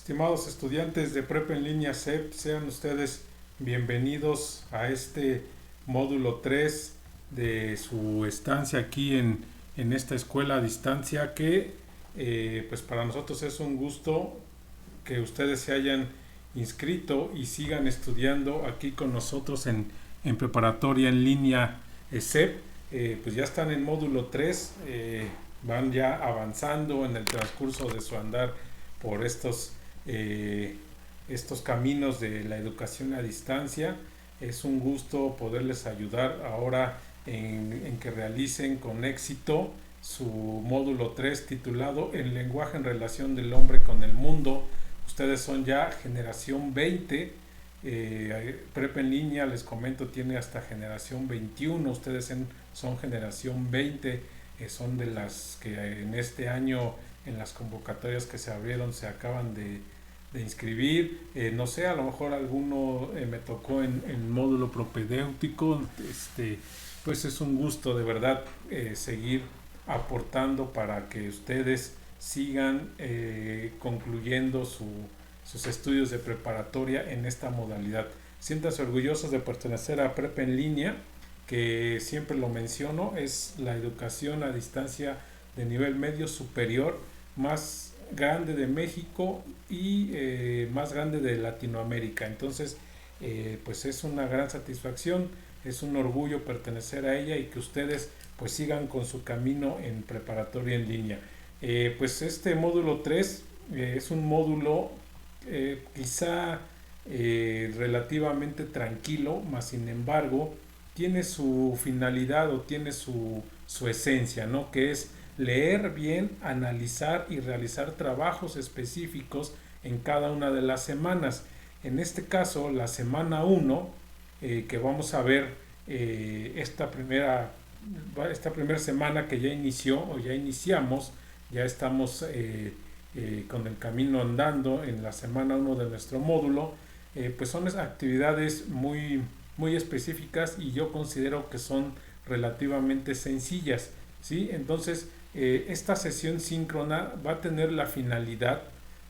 Estimados estudiantes de Prepa en línea CEP, sean ustedes bienvenidos a este módulo 3 de su estancia aquí en esta escuela a distancia que pues para nosotros es un gusto que ustedes se hayan inscrito y sigan estudiando aquí con nosotros en preparatoria en línea CEP. Pues ya están en módulo 3, van ya avanzando en el transcurso de su andar por estos caminos de la educación a distancia. Es un gusto poderles ayudar ahora en que realicen con éxito su módulo 3 titulado El lenguaje en relación del hombre con el mundo. Ustedes son ya generación 20. Prepa en línea, les comento, tiene hasta generación 21. Ustedes son generación 20. Son de las que en este año, en las convocatorias que se abrieron, se acaban de inscribir. No sé, a lo mejor alguno me tocó en módulo propedéutico. Pues es un gusto de verdad seguir aportando para que ustedes sigan concluyendo sus estudios de preparatoria en esta modalidad. Siéntanse orgullosos de pertenecer a Prepa en línea, que siempre lo menciono, es la educación a distancia de nivel medio superior más grande de México y más grande de Latinoamérica. Entonces, pues es una gran satisfacción, es un orgullo pertenecer a ella y que ustedes pues sigan con su camino en preparatoria en línea. Pues este módulo 3 es un módulo quizá relativamente tranquilo, mas sin embargo tiene su finalidad o tiene su esencia, ¿no? Que es leer bien, analizar y realizar trabajos específicos en cada una de las semanas. En este caso, la semana 1, que vamos a ver esta primera semana que ya inició o ya iniciamos, ya estamos con el camino andando en la semana 1 de nuestro módulo. Pues son actividades muy específicas y yo considero que son relativamente sencillas, ¿sí? Entonces, esta sesión síncrona va a tener la finalidad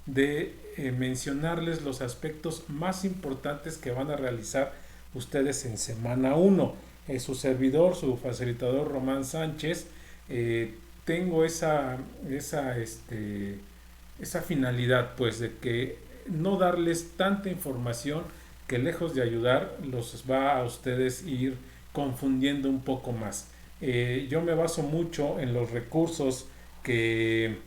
de mencionarles los aspectos más importantes que van a realizar ustedes en semana 1. Su servidor, su facilitador Román Sánchez, tengo esa finalidad, pues, de que no darles tanta información que lejos de ayudar los va a ustedes ir confundiendo un poco más. Yo me baso mucho en los recursos que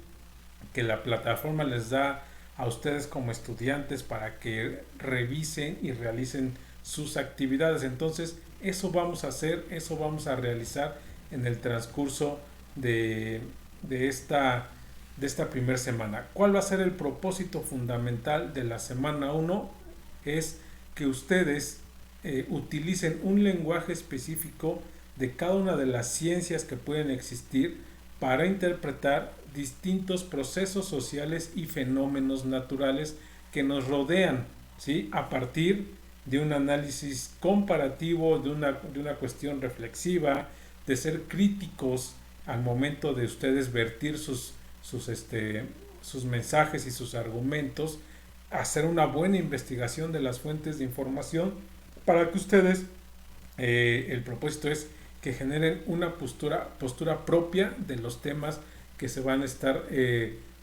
la plataforma les da a ustedes como estudiantes para que revisen y realicen sus actividades. Entonces, eso vamos a hacer, eso vamos a realizar en el transcurso de esta primera semana. ¿Cuál va a ser el propósito fundamental de la semana 1? Es que ustedes utilicen un lenguaje específico de cada una de las ciencias que pueden existir para interpretar distintos procesos sociales y fenómenos naturales que nos rodean, ¿sí? A partir de un análisis comparativo, de una cuestión reflexiva, de ser críticos al momento de ustedes vertir sus mensajes y sus argumentos, hacer una buena investigación de las fuentes de información para que ustedes, el propósito es que generen una postura propia de los temas que se van a estar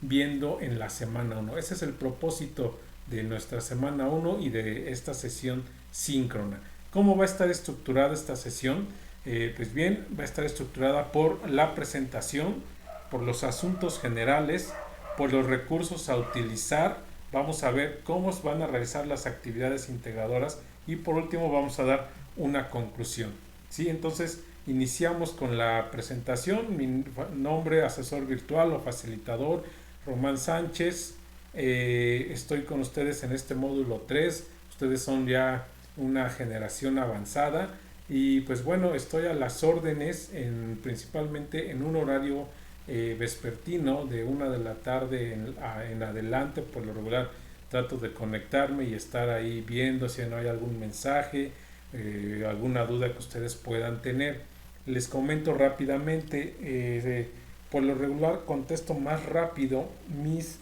viendo en la semana 1. Ese es el propósito de nuestra semana 1 y de esta sesión síncrona. ¿Cómo va a estar estructurada esta sesión? Pues bien, va a estar estructurada por la presentación, por los asuntos generales, por los recursos a utilizar. Vamos a ver cómo van a realizar las actividades integradoras y por último vamos a dar una conclusión, ¿sí? Entonces iniciamos con la presentación. Mi nombre, asesor virtual o facilitador, Román Sánchez. Estoy con ustedes en este módulo 3. Ustedes son ya una generación avanzada y pues bueno, estoy a las órdenes principalmente en un horario vespertino de 1 de la tarde en adelante. Por lo regular trato de conectarme y estar ahí viendo si no hay algún mensaje, alguna duda que ustedes puedan tener. Les comento rápidamente, por lo regular contesto más rápido mis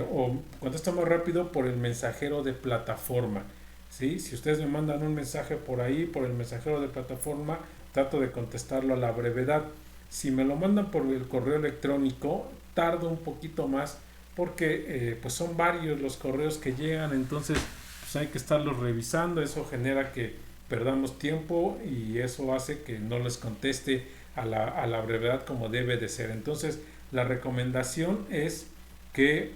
o contesto más rápido por el mensajero de plataforma. ¿Sí? Si ustedes me mandan un mensaje por ahí, por el mensajero de plataforma, trato de contestarlo a la brevedad. Si me lo mandan por el correo electrónico, tardo un poquito más porque pues son varios los correos que llegan, entonces pues hay que estarlos revisando, eso genera que perdamos tiempo y eso hace que no les conteste a la brevedad como debe de ser. Entonces la recomendación es que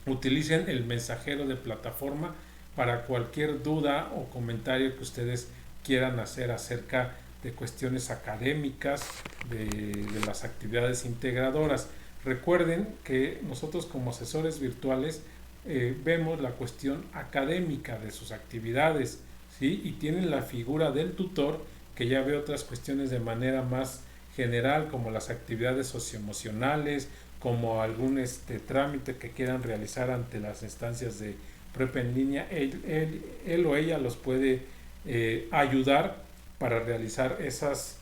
utilicen el mensajero de plataforma para cualquier duda o comentario que ustedes quieran hacer acerca de cuestiones académicas, de las actividades integradoras. Recuerden que nosotros como asesores virtuales vemos la cuestión académica de sus actividades, ¿sí? Y tienen la figura del tutor que ya ve otras cuestiones de manera más general, como las actividades socioemocionales, como algún trámite que quieran realizar ante las instancias de prepa en línea. Él o ella los puede ayudar para realizar esas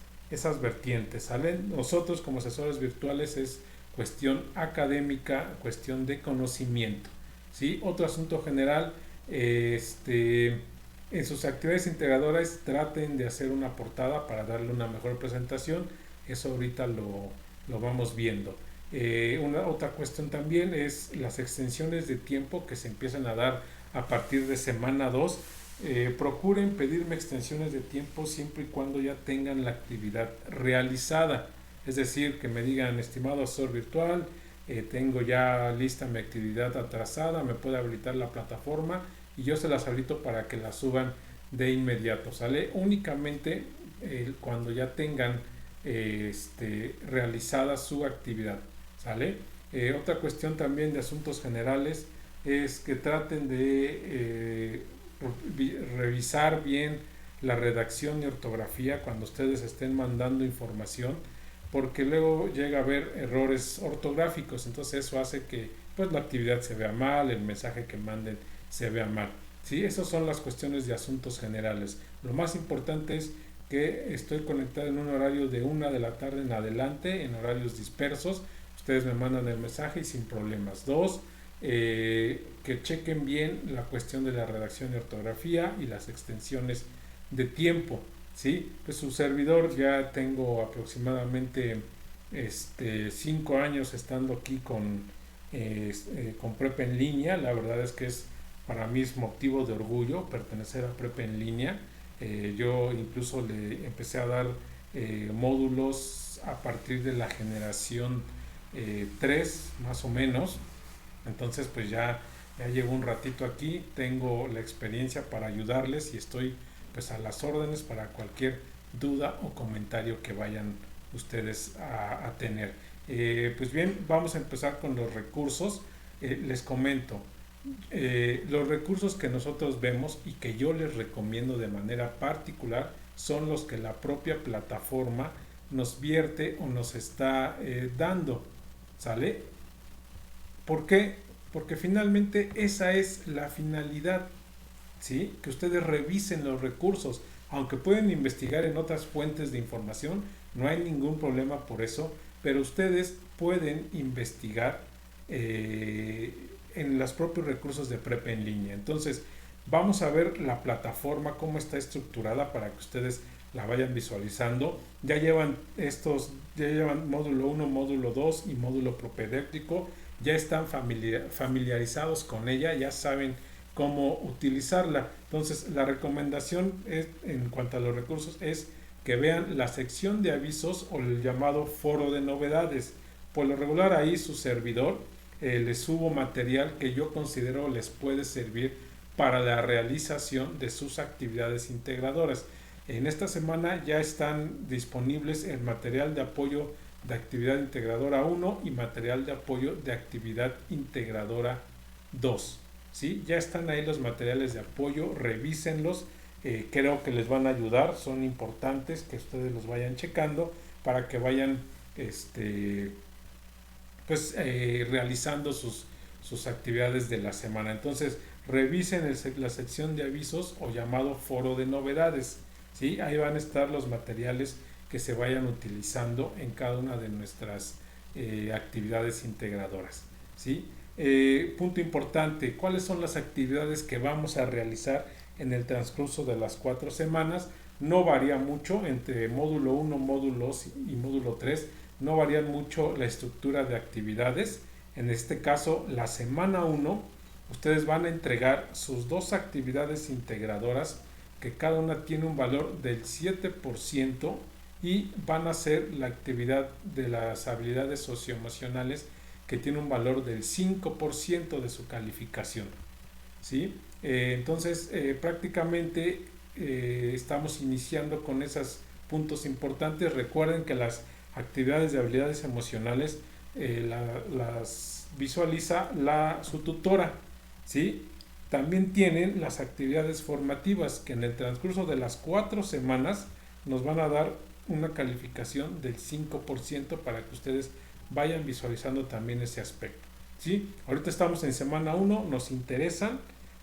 vertientes, ¿sale? Nosotros como asesores virtuales es cuestión académica, cuestión de conocimiento, ¿sí? Otro asunto general, en sus actividades integradoras traten de hacer una portada para darle una mejor presentación, eso ahorita lo vamos viendo. Una otra cuestión también es las extensiones de tiempo que se empiezan a dar a partir de semana 2. Procuren pedirme extensiones de tiempo siempre y cuando ya tengan la actividad realizada, es decir, que me digan: estimado asesor virtual, tengo ya lista mi actividad atrasada, me puede habilitar la plataforma y yo se las habilito para que la suban de inmediato, ¿sale? Únicamente cuando ya tengan realizada su actividad, ¿sale? Otra cuestión también de asuntos generales es que traten de revisar bien la redacción y ortografía cuando ustedes estén mandando información, porque luego llega a haber errores ortográficos, entonces eso hace que pues la actividad se vea mal, el mensaje que manden se vea mal, ¿sí? Esas son las cuestiones de asuntos generales. Lo más importante es que estoy conectado en un horario de 1 de la tarde en adelante, en horarios dispersos. Ustedes me mandan el mensaje y sin problemas. 2, que chequen bien la cuestión de la redacción y ortografía y las extensiones de tiempo, ¿sí? Pues su servidor ya tengo aproximadamente 5 años estando aquí con Prepa en línea. La verdad es que para mí es motivo de orgullo pertenecer a Prepa en línea. Yo incluso le empecé a dar módulos a partir de la generación 3 más o menos, entonces pues ya llevo un ratito aquí, tengo la experiencia para ayudarles y estoy pues a las órdenes para cualquier duda o comentario que vayan ustedes a tener. Pues bien, vamos a empezar con los recursos. Les comento, los recursos que nosotros vemos y que yo les recomiendo de manera particular son los que la propia plataforma nos vierte o nos está dando, ¿sale? ¿Por qué? Porque finalmente esa es la finalidad, ¿sí? Que ustedes revisen los recursos, aunque pueden investigar en otras fuentes de información, no hay ningún problema por eso, pero ustedes pueden investigar en los propios recursos de Prepa en línea. Entonces, vamos a ver la plataforma, cómo está estructurada para que ustedes la vayan visualizando. Ya llevan módulo 1, módulo 2 y módulo propedéutico, ya están familiarizados con ella, ya saben cómo utilizarla. Entonces, la recomendación en cuanto a los recursos es que vean la sección de avisos o el llamado foro de novedades. Por lo regular ahí su servidor les subo material que yo considero les puede servir para la realización de sus actividades integradoras. En esta semana ya están disponibles el material de apoyo de actividad integradora 1 y material de apoyo de actividad integradora 2. ¿Sí? Ya están ahí los materiales de apoyo, revísenlos, creo que les van a ayudar, son importantes que ustedes los vayan checando para que vayan realizando sus actividades de la semana. Entonces revisen la sección de avisos o llamado foro de novedades, ¿sí? Ahí van a estar los materiales que se vayan utilizando en cada una de nuestras actividades integradoras, ¿sí? Punto importante, ¿cuáles son las actividades que vamos a realizar en el transcurso de las 4 semanas? No varía mucho entre módulo 1, módulo 2 y módulo 3, no varía mucho la estructura de actividades. En este caso, la semana 1, ustedes van a entregar sus dos actividades integradoras, que cada una tiene un valor del 7%, y van a hacer la actividad de las habilidades socioemocionales, que tiene un valor del 5% de su calificación, ¿sí? Entonces, prácticamente estamos iniciando con esos puntos importantes. Recuerden que las actividades de habilidades emocionales las visualiza su tutora, ¿sí? También tienen las actividades formativas, que en el transcurso de las 4 semanas nos van a dar una calificación del 5%, para que ustedes vayan visualizando también ese aspecto, ¿sí? Ahorita estamos en semana 1, nos interesan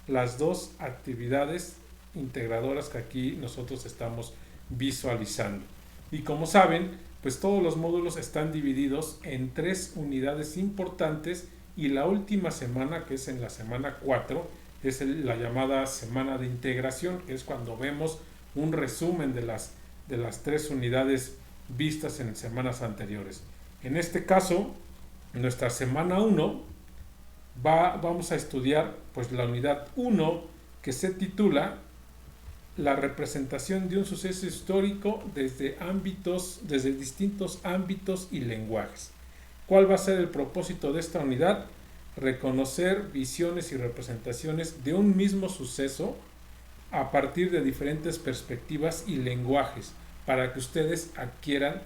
las dos actividades integradoras que aquí nosotros estamos visualizando. Y como saben, pues todos los módulos están divididos en 3 unidades importantes, y la última semana, que es en la semana 4, es la llamada semana de integración, que es cuando vemos un resumen de las 3 unidades vistas en semanas anteriores. En este caso, en nuestra semana 1, vamos a estudiar pues la unidad 1, que se titula la representación de un suceso histórico desde distintos ámbitos y lenguajes. ¿Cuál va a ser el propósito de esta unidad? Reconocer visiones y representaciones de un mismo suceso a partir de diferentes perspectivas y lenguajes, para que ustedes adquieran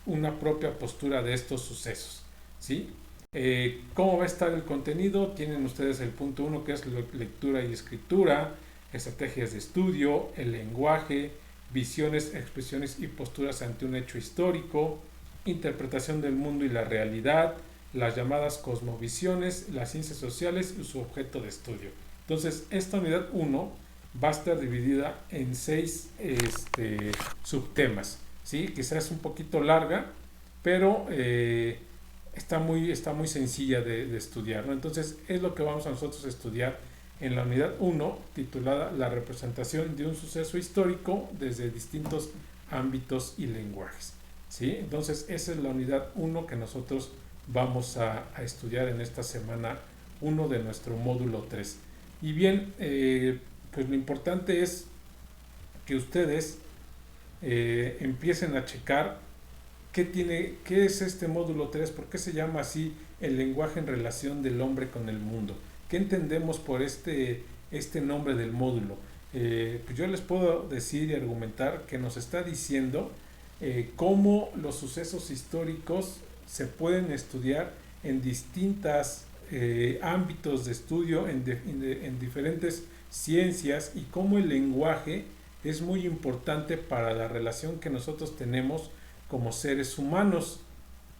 una propia postura de estos sucesos, ¿sí? ¿Cómo va a estar el contenido? Tienen ustedes el punto 1, que es lectura y escritura, estrategias de estudio, el lenguaje, visiones, expresiones y posturas ante un hecho histórico, interpretación del mundo y la realidad, las llamadas cosmovisiones, las ciencias sociales y su objeto de estudio. Entonces, esta unidad 1 va a estar dividida en 6 subtemas, ¿sí? Quizás es un poquito larga, pero está muy sencilla de estudiar, ¿no? Entonces, es lo que vamos a nosotros a estudiar en la unidad 1, titulada La representación de un suceso histórico desde distintos ámbitos y lenguajes, ¿sí? Entonces, esa es la unidad 1 que nosotros vamos a estudiar en esta semana 1 de nuestro módulo 3. Y bien, pues lo importante es que ustedes empiecen a checar qué es este módulo 3, por qué se llama así el lenguaje en relación del hombre con el mundo. ¿Qué entendemos por este nombre del módulo? Pues yo les puedo decir y argumentar que nos está diciendo cómo los sucesos históricos se pueden estudiar en distintos ámbitos de estudio, en diferentes ciencias, y cómo el lenguaje es muy importante para la relación que nosotros tenemos como seres humanos,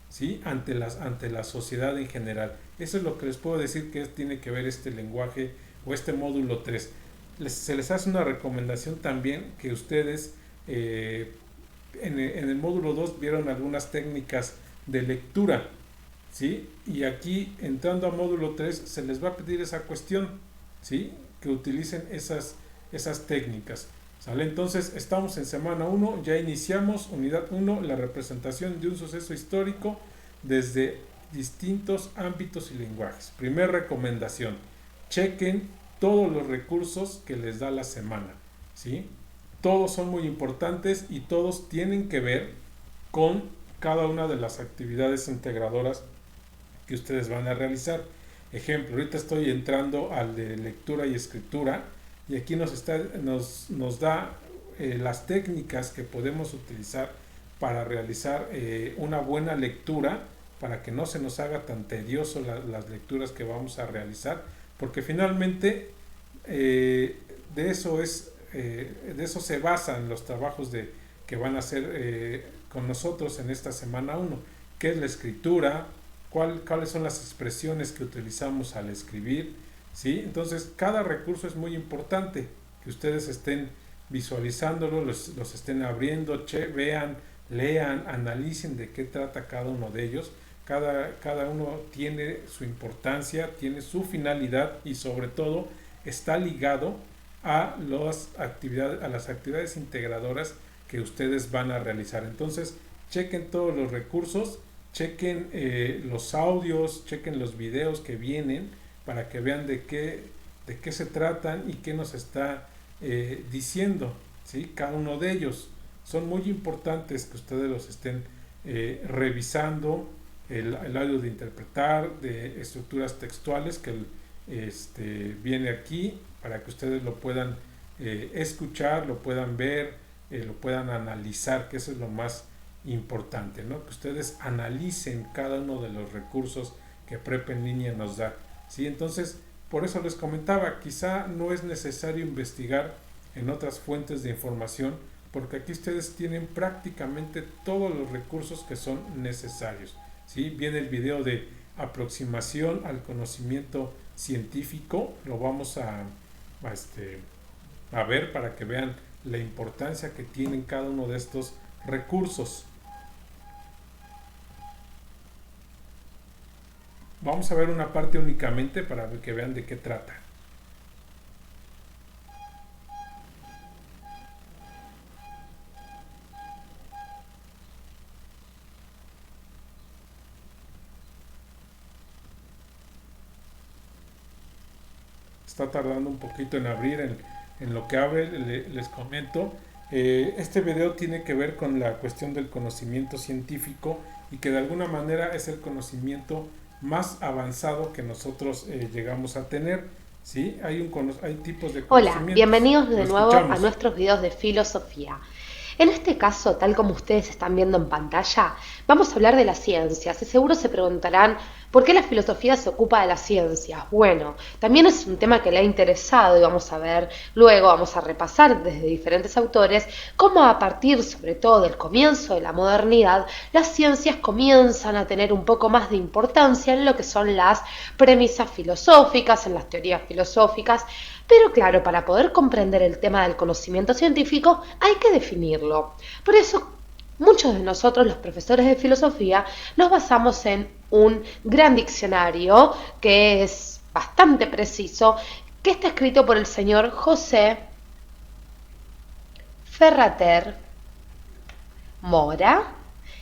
¿sí? ante la sociedad en general. Eso es lo que les puedo decir que tiene que ver este lenguaje o este módulo 3. Se les hace una recomendación también que ustedes en el módulo 2 vieron algunas técnicas de lectura, ¿sí? Y aquí, entrando a módulo 3, se les va a pedir esa cuestión, ¿sí? Que utilicen esas técnicas, ¿sale? Entonces, estamos en semana 1, ya iniciamos unidad 1, la representación de un suceso histórico desde distintos ámbitos y lenguajes. Primer recomendación: chequen todos los recursos que les da la semana, ¿sí? Todos son muy importantes y todos tienen que ver con cada una de las actividades integradoras que ustedes van a realizar. Ejemplo, ahorita estoy entrando al de lectura y escritura, y aquí nos da las técnicas que podemos utilizar para realizar una buena lectura, para que no se nos haga tan tedioso las lecturas que vamos a realizar, porque finalmente de eso se basan los trabajos que van a hacer con nosotros en esta semana 1, qué es la escritura, cuáles son las expresiones que utilizamos al escribir, ¿sí? Entonces, cada recurso es muy importante que ustedes estén visualizándolo, los estén abriendo, vean, lean, analicen de qué trata cada uno de ellos. Cada uno tiene su importancia, tiene su finalidad y sobre todo está ligado a las actividades integradoras que ustedes van a realizar. Entonces, chequen todos los recursos, chequen los audios, chequen los videos que vienen para que vean de qué se tratan y qué nos está diciendo, ¿sí? Cada uno de ellos. Son muy importantes que ustedes los estén revisando, el audio de interpretar, de estructuras textuales que viene aquí para que ustedes lo puedan escuchar, lo puedan ver, lo puedan analizar, que eso es lo más importante, ¿no? Que ustedes analicen cada uno de los recursos que Prep en línea nos da, ¿sí? Entonces, por eso les comentaba, quizá no es necesario investigar en otras fuentes de información, porque aquí ustedes tienen prácticamente todos los recursos que son necesarios, ¿sí? Viene el video de aproximación al conocimiento científico, lo vamos a ver para que vean la importancia que tienen cada uno de estos recursos. Vamos a ver una parte únicamente para que vean de qué trata. Está tardando un poquito en abrir. En lo que abre, les comento, este video tiene que ver con la cuestión del conocimiento científico y que de alguna manera es el conocimiento más avanzado que nosotros llegamos a tener, ¿sí? Hay tipos de conocimientos. Hola, bienvenidos de nuevo a nuestros videos de filosofía. En este caso, tal como ustedes están viendo en pantalla, vamos a hablar de las ciencias y seguro se preguntarán ¿por qué la filosofía se ocupa de las ciencias? Bueno, también es un tema que le ha interesado y vamos a ver luego, vamos a repasar desde diferentes autores cómo a partir sobre todo del comienzo de la modernidad, las ciencias comienzan a tener un poco más de importancia en lo que son las premisas filosóficas, en las teorías filosóficas. Pero claro, para poder comprender el tema del conocimiento científico hay que definirlo. Por eso, muchos de nosotros, los profesores de filosofía, nos basamos en un gran diccionario que es bastante preciso, que está escrito por el señor José Ferrater Mora.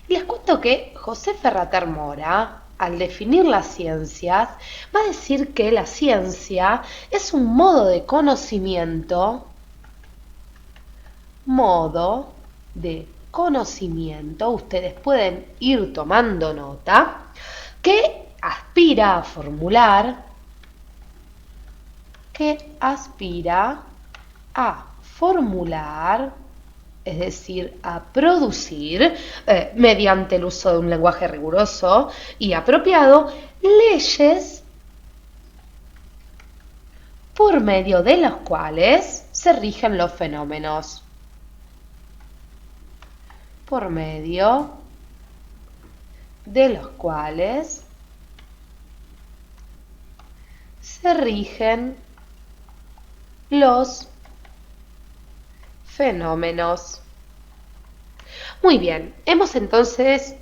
Y les cuento que José Ferrater Mora, al definir las ciencias, va a decir que la ciencia es un modo de conocimiento, ustedes pueden ir tomando nota, que aspira a formular, es decir, a producir, mediante el uso de un lenguaje riguroso y apropiado, leyes por medio de las cuales se rigen los fenómenos. Por medio de los cuales se rigen los fenómenos. Muy bien, hemos entonces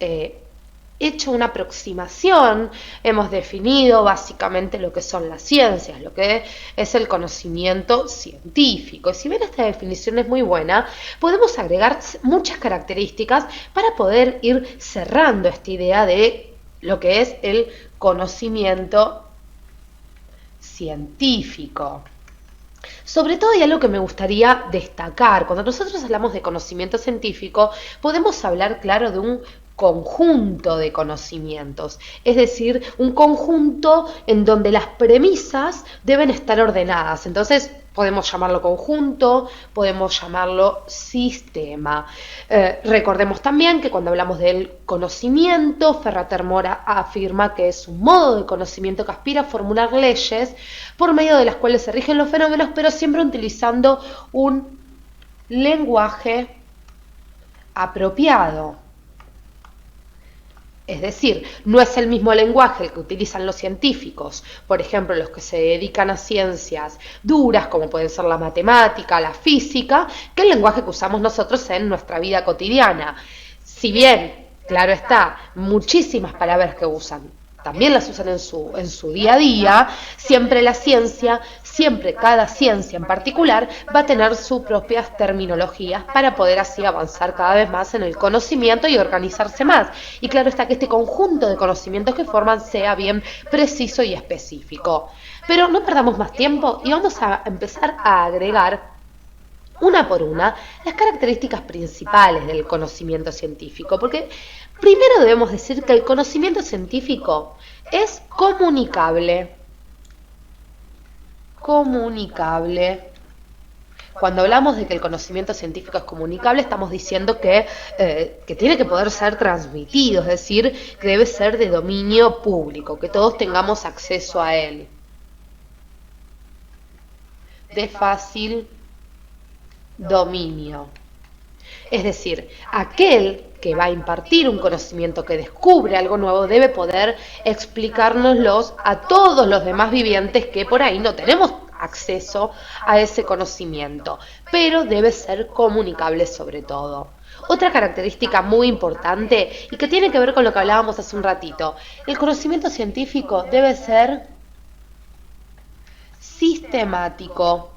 hecho una aproximación, hemos definido básicamente lo que son las ciencias, lo que es el conocimiento científico. Y si bien esta definición es muy buena, podemos agregar muchas características para poder ir cerrando esta idea de lo que es el conocimiento científico. Sobre todo hay algo que me gustaría destacar. Cuando nosotros hablamos de conocimiento científico, podemos hablar, claro, de un conjunto de conocimientos, es decir, un conjunto en donde las premisas deben estar ordenadas. Entonces, podemos llamarlo conjunto, podemos llamarlo sistema. Recordemos también que cuando hablamos del conocimiento, Ferrater Mora afirma que es un modo de conocimiento que aspira a formular leyes por medio de las cuales se rigen los fenómenos, pero siempre utilizando un lenguaje apropiado. Es decir, no es el mismo lenguaje el que utilizan los científicos, por ejemplo, los que se dedican a ciencias duras, como pueden ser la matemática, la física, que el lenguaje que usamos nosotros en nuestra vida cotidiana. Si bien Claro está, muchísimas palabras que usan, también las usan en su día a día. Siempre la ciencia, siempre cada ciencia en particular va a tener sus propias terminologías para poder así avanzar cada vez más en el conocimiento y organizarse más. Y claro está que este conjunto de conocimientos que forman sea bien preciso y específico. Pero no perdamos más tiempo y vamos a empezar a agregar una por una las características principales del conocimiento científico, porque primero debemos decir que el conocimiento científico es comunicable. Comunicable. Cuando hablamos de que el conocimiento científico es comunicable, estamos diciendo que tiene que poder ser transmitido, es decir, que debe ser de dominio público, que todos tengamos acceso a él. De fácil dominio. Es decir, aquel que va a impartir un conocimiento, que descubre algo nuevo, debe poder explicárnoslos a todos los demás vivientes que por ahí no tenemos acceso a ese conocimiento, pero debe ser comunicable sobre todo. Otra característica muy importante y que tiene que ver con lo que hablábamos hace un ratito, el conocimiento científico debe ser sistemático.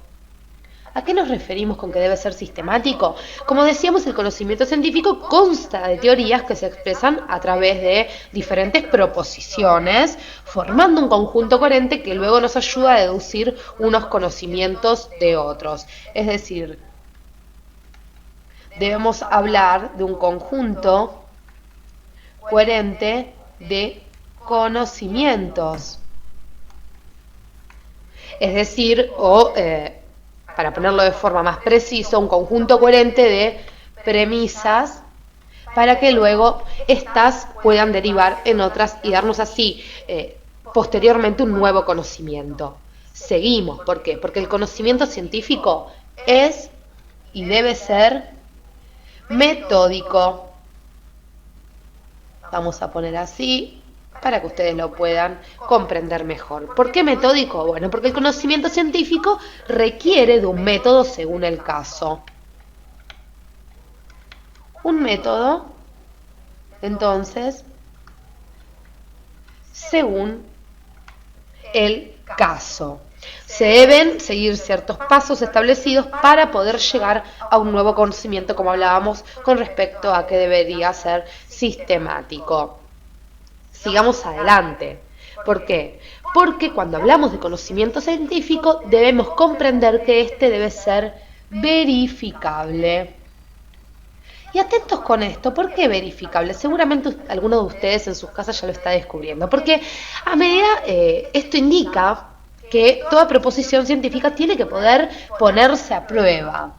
¿A qué nos referimos con que debe ser sistemático? Como decíamos, el conocimiento científico consta de teorías que se expresan a través de diferentes proposiciones, formando un conjunto coherente que luego nos ayuda a deducir unos conocimientos de otros. Es decir, debemos hablar de un conjunto coherente de conocimientos. Es decir, para ponerlo de forma más precisa, un conjunto coherente de premisas para que luego éstas puedan derivar en otras y darnos así posteriormente un nuevo conocimiento. Seguimos, ¿por qué? Porque el conocimiento científico es y debe ser metódico. Vamos a poner así para que ustedes lo puedan comprender mejor. ¿Por qué metódico? Bueno, porque el conocimiento científico requiere de un método según el caso. Un método, entonces, según el caso. Se deben seguir ciertos pasos establecidos para poder llegar a un nuevo conocimiento, como hablábamos con respecto a que debería ser sistemático. Sigamos adelante. ¿Por qué? Porque cuando hablamos de conocimiento científico debemos comprender que este debe ser verificable. Y atentos con esto, ¿por qué verificable? Seguramente alguno de ustedes en sus casas ya lo está descubriendo, porque a medida esto indica que toda proposición científica tiene que poder ponerse a prueba.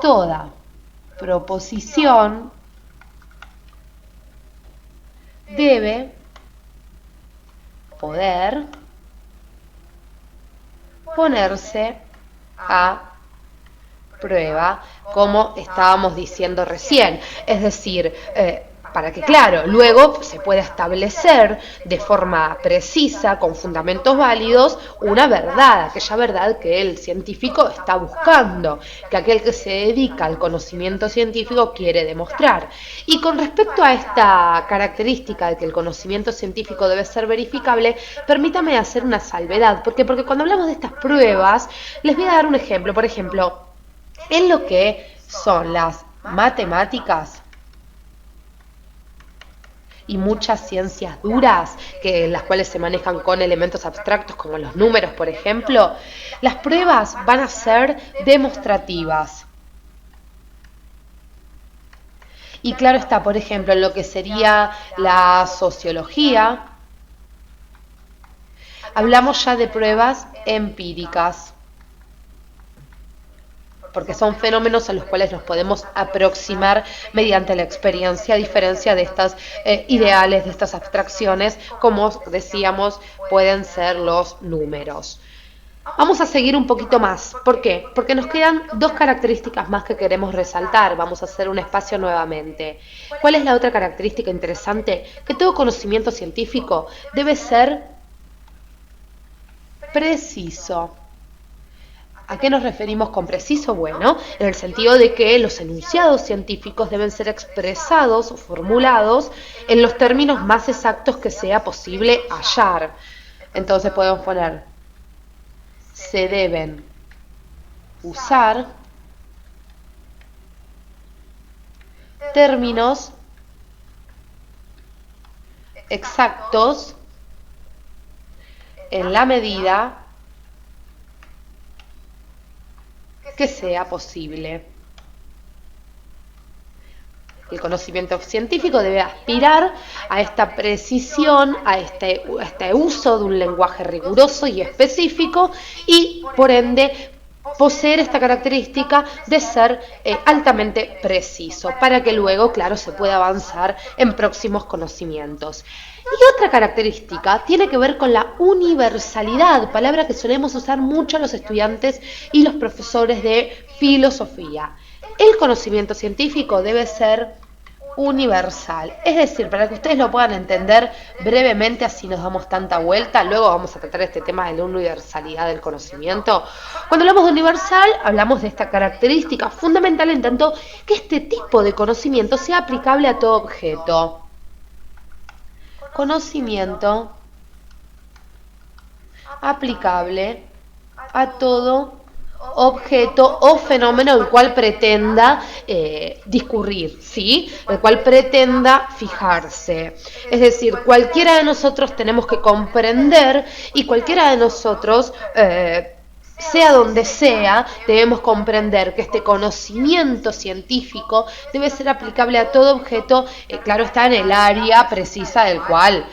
Toda proposición debe poder ponerse a prueba, como estábamos diciendo recién. Es decir, para que, claro, luego se pueda establecer de forma precisa, con fundamentos válidos, una verdad, aquella verdad que el científico está buscando, que aquel que se dedica al conocimiento científico quiere demostrar. Y con respecto a esta característica de que el conocimiento científico debe ser verificable, permítame hacer una salvedad. ¿Por qué? Porque cuando hablamos de estas pruebas, les voy a dar un ejemplo. Por ejemplo, en lo que son las matemáticas y muchas ciencias duras, las cuales se manejan con elementos abstractos como los números, por ejemplo, las pruebas van a ser demostrativas. Y claro está, por ejemplo, en lo que sería la sociología, hablamos ya de pruebas empíricas, porque son fenómenos a los cuales nos podemos aproximar mediante la experiencia, a diferencia de estas ideales, de estas abstracciones, como decíamos, pueden ser los números. Vamos a seguir un poquito más. ¿Por qué? Porque nos quedan dos características más que queremos resaltar. Vamos a hacer un espacio nuevamente. ¿Cuál es la otra característica interesante? Que todo conocimiento científico debe ser preciso. ¿A qué nos referimos con preciso? Bueno, en el sentido de que los enunciados científicos deben ser expresados o formulados en los términos más exactos que sea posible hallar. Entonces podemos poner, se deben usar términos exactos en la medida que sea posible. El conocimiento científico debe aspirar a esta precisión, a este uso de un lenguaje riguroso y específico y, por ende, poseer esta característica de ser altamente preciso, para que luego, claro, se pueda avanzar en próximos conocimientos. Y otra característica tiene que ver con la universalidad, palabra que solemos usar mucho los estudiantes y los profesores de filosofía. El conocimiento científico debe ser universal, es decir, para que ustedes lo puedan entender brevemente, así nos damos tanta vuelta, luego vamos a tratar este tema de la universalidad del conocimiento. Cuando hablamos de universal, hablamos de esta característica fundamental en tanto que este tipo de conocimiento sea aplicable a todo objeto. Conocimiento aplicable a todo objeto o fenómeno el cual pretenda discurrir, ¿sí? El cual pretenda fijarse. Es decir, cualquiera de nosotros tenemos que comprender y cualquiera de nosotros, sea donde sea, debemos comprender que este conocimiento científico debe ser aplicable a todo objeto, claro está, en el área precisa del cual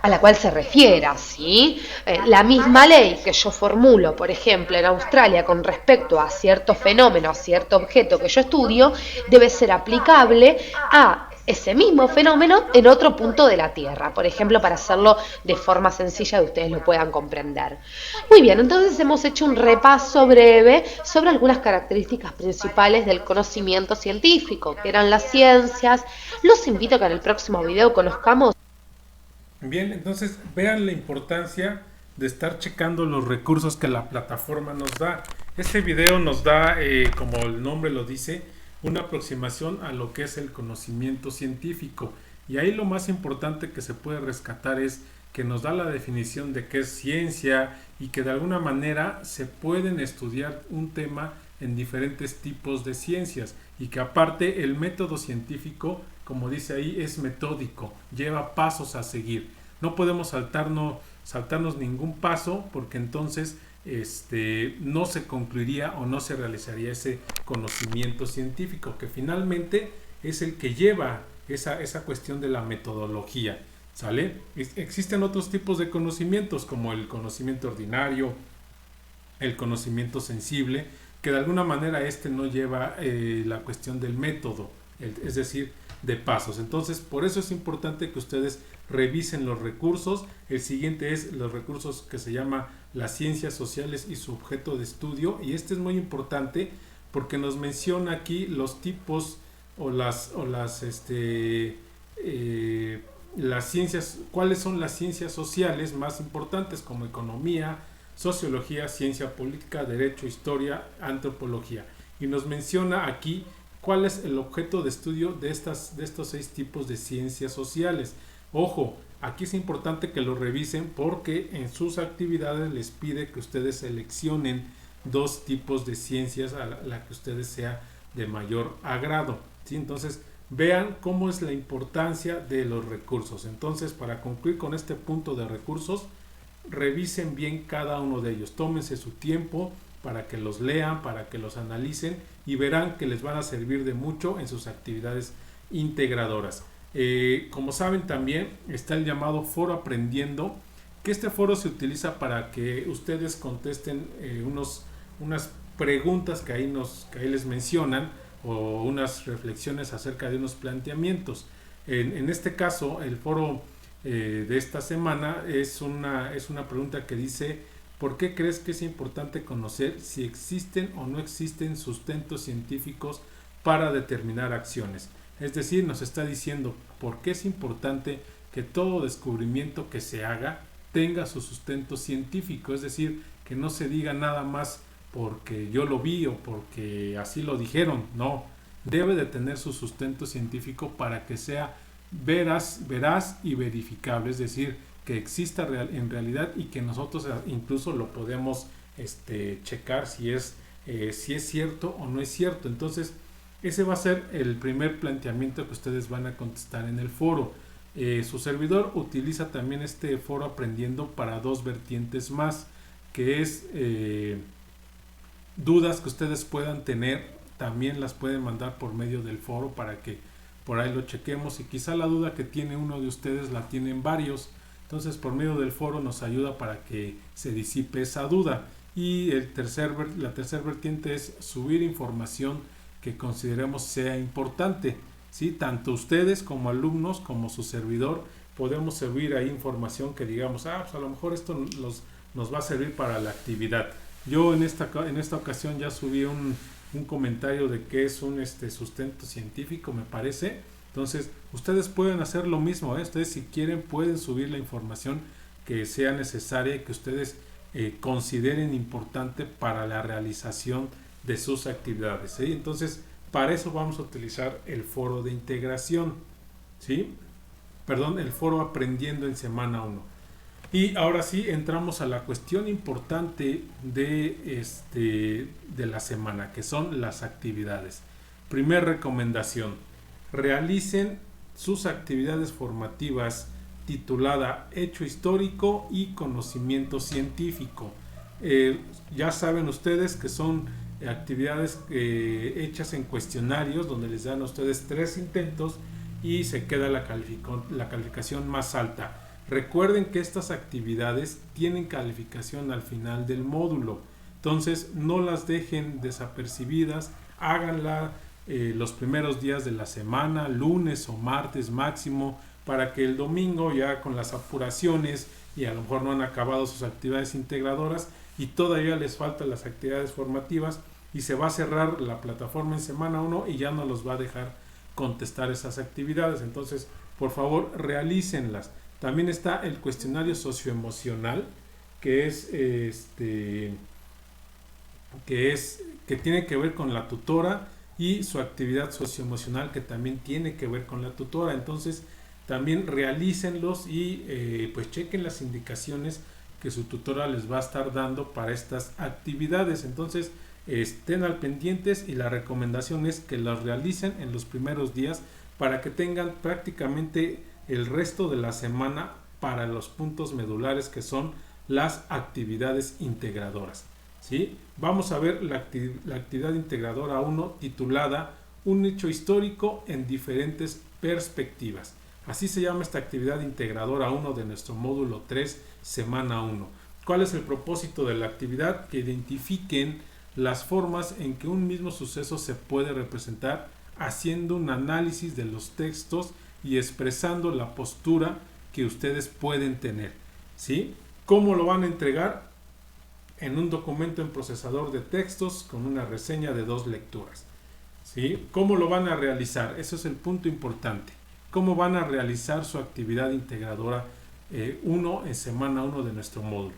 a la cual se refiera, ¿sí? La misma ley que yo formulo, por ejemplo, en Australia con respecto a cierto fenómeno, a cierto objeto que yo estudio, debe ser aplicable a ese mismo fenómeno en otro punto de la Tierra, por ejemplo, para hacerlo de forma sencilla y ustedes lo puedan comprender. Muy bien, entonces hemos hecho un repaso breve sobre algunas características principales del conocimiento científico, que eran las ciencias. Los invito a que en el próximo video conozcamos. Bien, entonces vean la importancia de estar checando los recursos que la plataforma nos da. Este video nos da, como el nombre lo dice, una aproximación a lo que es el conocimiento científico. Y ahí lo más importante que se puede rescatar es que nos da la definición de qué es ciencia y que de alguna manera se pueden estudiar un tema en diferentes tipos de ciencias y que aparte el método científico, como dice ahí, es metódico, lleva pasos a seguir. No podemos saltarnos ningún paso porque entonces no se concluiría o no se realizaría ese conocimiento científico que finalmente es el que lleva esa cuestión de la metodología, ¿sale? Existen otros tipos de conocimientos como el conocimiento ordinario, el conocimiento sensible, que de alguna manera no lleva la cuestión del método, es decir, de pasos. Entonces, por eso es importante que ustedes revisen los recursos. El siguiente es los recursos que se llama las ciencias sociales y su objeto de estudio, y este es muy importante porque nos menciona aquí los tipos o las ciencias, cuáles son las ciencias sociales más importantes, como economía, sociología, ciencia política, derecho, historia, antropología, y nos menciona aquí cuál es el objeto de estudio de estos 6 tipos de ciencias sociales. Ojo, aquí es importante que lo revisen porque en sus actividades les pide que ustedes seleccionen 2 tipos de ciencias a la que ustedes sea de mayor agrado, ¿sí? Entonces vean cómo es la importancia de los recursos. Entonces, para concluir con este punto de recursos, revisen bien cada uno de ellos, tómense su tiempo para que los lean, para que los analicen y verán que les van a servir de mucho en sus actividades integradoras. Como saben, también está el llamado Foro Aprendiendo, que este foro se utiliza para que ustedes contesten unas preguntas que ahí les mencionan o unas reflexiones acerca de unos planteamientos. En este caso, el foro de esta semana es una pregunta que dice: ¿por qué crees que es importante conocer si existen o no existen sustentos científicos para determinar acciones? Es decir, nos está diciendo por qué es importante que todo descubrimiento que se haga tenga su sustento científico, es decir, que no se diga nada más porque yo lo vi o porque así lo dijeron, no, debe de tener su sustento científico para que sea veraz y verificable, es decir, que exista en realidad y que nosotros incluso lo podemos checar si es cierto o no es cierto. Entonces, ese va a ser el primer planteamiento que ustedes van a contestar en el foro. Su servidor utiliza también este foro aprendiendo para dos vertientes más, que es dudas que ustedes puedan tener, también las pueden mandar por medio del foro para que por ahí lo chequemos, y quizá la duda que tiene uno de ustedes la tienen varios, entonces por medio del foro nos ayuda para que se disipe esa duda. Y la tercera vertiente es subir información que consideremos sea importante, ¿sí? Tanto ustedes como alumnos como su servidor podemos subir ahí información que digamos, pues a lo mejor esto nos va a servir para la actividad. Yo en esta ocasión ya subí un comentario de que es un sustento científico, me parece. Entonces ustedes pueden hacer lo mismo, ustedes si quieren pueden subir la información que sea necesaria y que ustedes consideren importante para la realización de sus actividades, ¿sí? Entonces para eso vamos a utilizar el foro de integración, ¿sí? Perdón, el foro aprendiendo en semana 1. Y ahora sí entramos a la cuestión importante de la semana, que son las actividades. Primer recomendación: realicen sus actividades formativas titulada Hecho Histórico y Conocimiento Científico. Ya saben ustedes que son actividades hechas en cuestionarios donde les dan a ustedes 3 intentos y se queda la calificación más alta. Recuerden que estas actividades tienen calificación al final del módulo, entonces no las dejen desapercibidas, háganla los primeros días de la semana, lunes o martes máximo, para que el domingo ya con las apuraciones y a lo mejor no han acabado sus actividades integradoras y todavía les faltan las actividades formativas y se va a cerrar la plataforma en semana 1 y ya no los va a dejar contestar esas actividades. Entonces, por favor, realícenlas. También está el cuestionario socioemocional, que tiene que ver con la tutora, y su actividad socioemocional, que también tiene que ver con la tutora. Entonces, también realícenlos y pues chequen las indicaciones que su tutora les va a estar dando para estas actividades. Entonces, estén al pendientes y la recomendación es que las realicen en los primeros días para que tengan prácticamente el resto de la semana para los puntos medulares, que son las actividades integradoras, ¿sí? Vamos a ver la actividad integradora 1 titulada Un hecho histórico en diferentes perspectivas. Así se llama esta actividad integradora 1 de nuestro módulo 3, semana 1. ¿Cuál es el propósito de la actividad? Que identifiquen las formas en que un mismo suceso se puede representar haciendo un análisis de los textos y expresando la postura que ustedes pueden tener, ¿sí? ¿Cómo lo van a entregar? En un documento en procesador de textos con una reseña de 2 lecturas, ¿sí? ¿Cómo lo van a realizar? Eso es el punto importante. ¿Cómo van a realizar su actividad integradora 1 en semana 1 de nuestro módulo?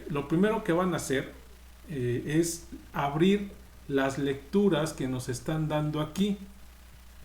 Lo primero que van a hacer es abrir las lecturas que nos están dando aquí.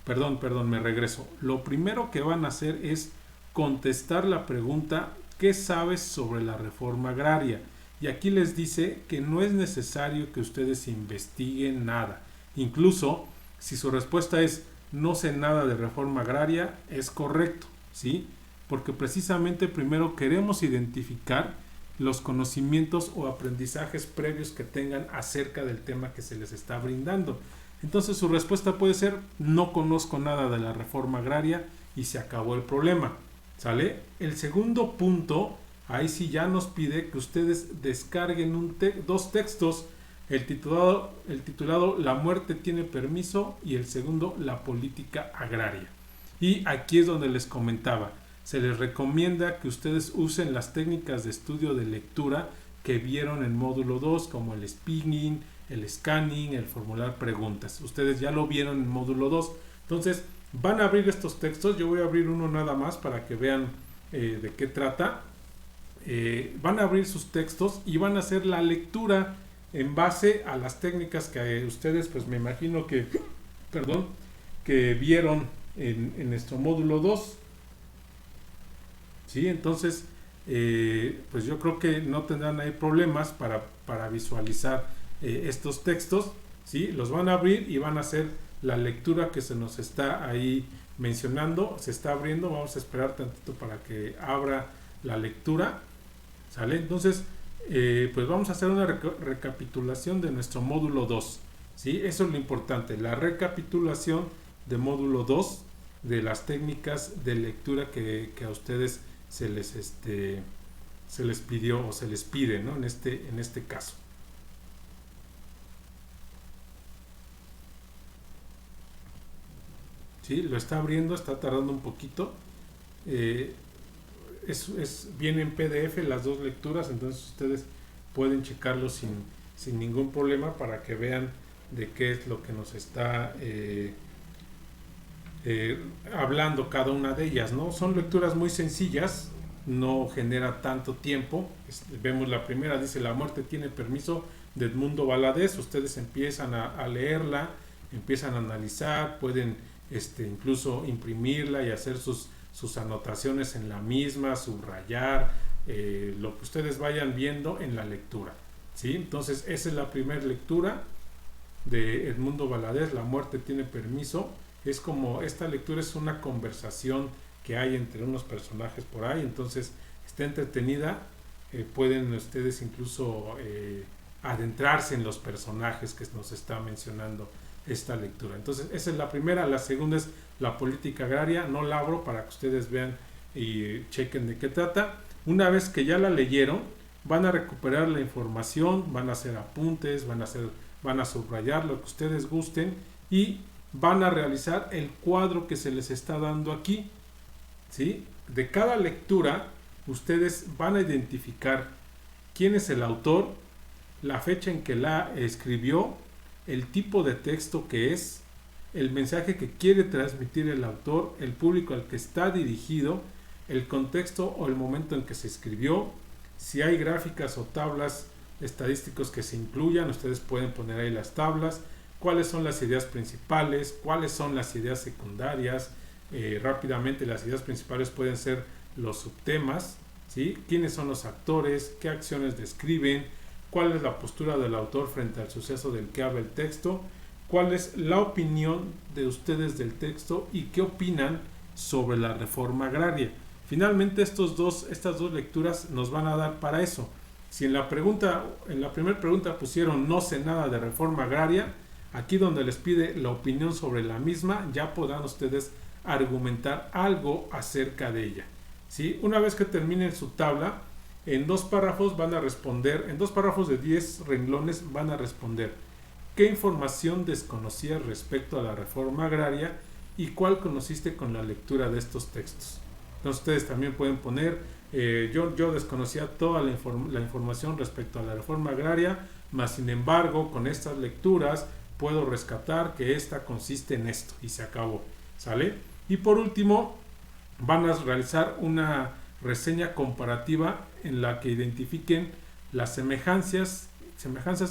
Perdón, me regreso. Lo primero que van a hacer es contestar la pregunta: ¿qué sabes sobre la reforma agraria? Y aquí les dice que no es necesario que ustedes investiguen nada. Incluso si su respuesta es no sé nada de reforma agraria, es correcto, ¿sí? Porque precisamente primero queremos identificar los conocimientos o aprendizajes previos que tengan acerca del tema que se les está brindando. Entonces su respuesta puede ser no conozco nada de la reforma agraria y se acabó el problema, ¿sale? El segundo punto, ahí sí ya nos pide que ustedes descarguen 2 textos, el titulado La muerte tiene permiso y el segundo La política agraria. Y aquí es donde les comentaba, se les recomienda que ustedes usen las técnicas de estudio de lectura que vieron en módulo 2, como el speaking, el scanning, el formular preguntas. Ustedes ya lo vieron en módulo 2. Entonces van a abrir estos textos. Yo voy a abrir uno nada más para que vean de qué trata. van a abrir sus textos y van a hacer la lectura en base a las técnicas que ustedes, pues me imagino que, que vieron en nuestro módulo 2. ¿Sí? Entonces, pues yo creo que no tendrán ahí problemas para visualizar estos textos. ¿Sí? Los van a abrir y van a hacer la lectura que se nos está ahí mencionando. Se está abriendo, vamos a esperar tantito para que abra la lectura. ¿Sale? Entonces, pues vamos a hacer una recapitulación de nuestro módulo 2. ¿Sí? Eso es lo importante, la recapitulación de módulo 2 de las técnicas de lectura que a ustedes se les pidió o se les pide, ¿no? en este caso. ¿Sí? Lo está abriendo, está tardando un poquito. Viene en PDF las dos lecturas, entonces ustedes pueden checarlo sin ningún problema para que vean de qué es lo que nos está hablando cada una de ellas, ¿no? Son lecturas muy sencillas, no genera tanto tiempo. Vemos la primera, dice La muerte tiene permiso, de Edmundo Valadez. Ustedes empiezan a leerla, empiezan a analizar, pueden incluso imprimirla y hacer sus anotaciones en la misma, subrayar lo que ustedes vayan viendo en la lectura. ¿Sí? Entonces esa es la primera lectura de Edmundo Valadez, La muerte tiene permiso. Es como, esta lectura es una conversación que hay entre unos personajes por ahí, entonces está entretenida. Pueden ustedes incluso adentrarse en los personajes que nos está mencionando esta lectura. Entonces esa es la primera. La segunda es La política agraria. No la abro para que ustedes vean y chequen de qué trata. Una vez que ya la leyeron, van a recuperar la información, van a hacer apuntes, van a subrayar lo que ustedes gusten y van a realizar el cuadro que se les está dando aquí. ¿Sí? De cada lectura ustedes van a identificar quién es el autor, la fecha en que la escribió, el tipo de texto que es, el mensaje que quiere transmitir el autor, el público al que está dirigido, el contexto o el momento en que se escribió, si hay gráficas o tablas estadísticos que se incluyan, ustedes pueden poner ahí las tablas, cuáles son las ideas principales, cuáles son las ideas secundarias. Rápidamente, las ideas principales pueden ser los subtemas, ¿sí? Quiénes son los actores, qué acciones describen, cuál es la postura del autor frente al suceso del que habla el texto, cuál es la opinión de ustedes del texto y qué opinan sobre la reforma agraria. Finalmente, estas dos lecturas nos van a dar para eso. Si en la primera pregunta pusieron no sé nada de reforma agraria, aquí donde les pide la opinión sobre la misma, ya podrán ustedes argumentar algo acerca de ella. ¿Sí? Una vez que terminen su tabla, en 2 párrafos van a responder, en 2 párrafos de 10 renglones van a responder qué información desconocías respecto a la reforma agraria y cuál conociste con la lectura de estos textos. Entonces ustedes también pueden poner yo desconocía toda la información respecto a la reforma agraria, mas sin embargo con estas lecturas puedo rescatar que esta consiste en esto y se acabó. ¿Sale? Y por último van a realizar una reseña comparativa en la que identifiquen las semejanzas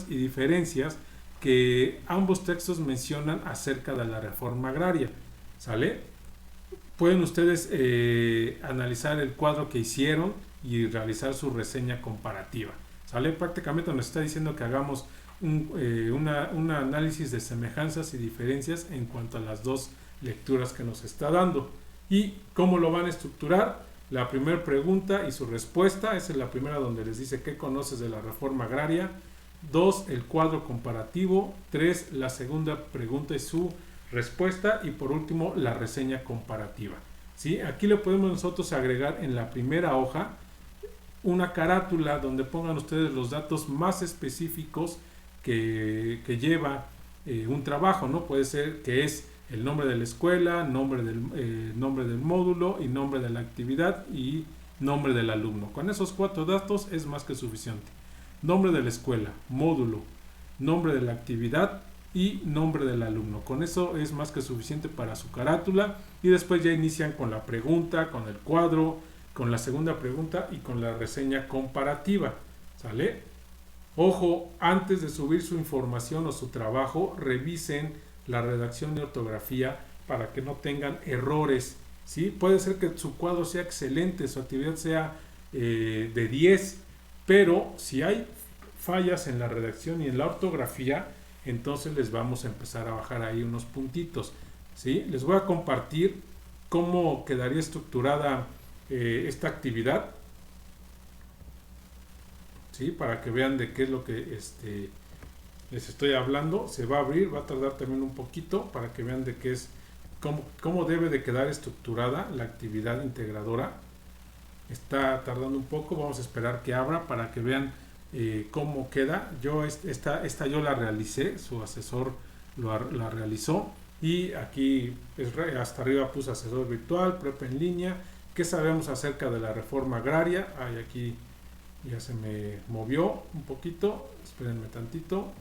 y diferencias que ambos textos mencionan acerca de la reforma agraria. ¿Sale? Pueden ustedes analizar el cuadro que hicieron y realizar su reseña comparativa. ¿Sale? Prácticamente nos está diciendo que hagamos un análisis de semejanzas y diferencias en cuanto a las dos lecturas que nos está dando. ¿Y cómo lo van a estructurar? La primera pregunta y su respuesta, esa es la primera donde les dice qué conoces de la reforma agraria. 2, el cuadro comparativo. 3, la segunda pregunta y su respuesta. Y por último, la reseña comparativa. ¿Sí? Aquí le podemos nosotros agregar en la primera hoja una carátula donde pongan ustedes los datos más específicos que lleva un trabajo, ¿no? Puede ser que es el nombre de la escuela, nombre del módulo y nombre de la actividad y nombre del alumno. Con esos 4 datos es más que suficiente. Nombre de la escuela, módulo, nombre de la actividad y nombre del alumno. Con eso es más que suficiente para su carátula y después ya inician con la pregunta, con el cuadro, con la segunda pregunta y con la reseña comparativa, ¿sale? Ojo, antes de subir su información o su trabajo, revisen la redacción y ortografía para que no tengan errores, ¿sí? Puede ser que su cuadro sea excelente, su actividad sea de 10, pero si hay fallas en la redacción y en la ortografía, entonces les vamos a empezar a bajar ahí unos puntitos, ¿sí? Les voy a compartir cómo quedaría estructurada esta actividad, ¿sí? Para que vean de qué es lo que les estoy hablando. Se va a abrir, va a tardar también un poquito para que vean de qué es, cómo debe de quedar estructurada la actividad integradora. Está tardando un poco, vamos a esperar que abra para que vean cómo queda. Yo esta yo la realicé, su asesor la realizó, y aquí hasta arriba puse asesor virtual, prepa en línea, qué sabemos acerca de la reforma agraria. Aquí ya se me movió un poquito, espérenme tantito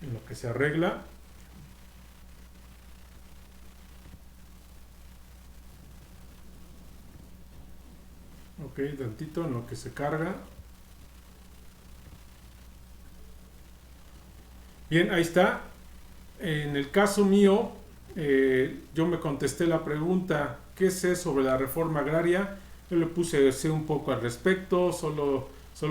en lo que se arregla. Ok, tantito en lo que se carga. Bien, ahí está. En el caso mío, yo me contesté la pregunta, ¿qué sé sobre la reforma agraria? Yo le puse sé un poco al respecto, solo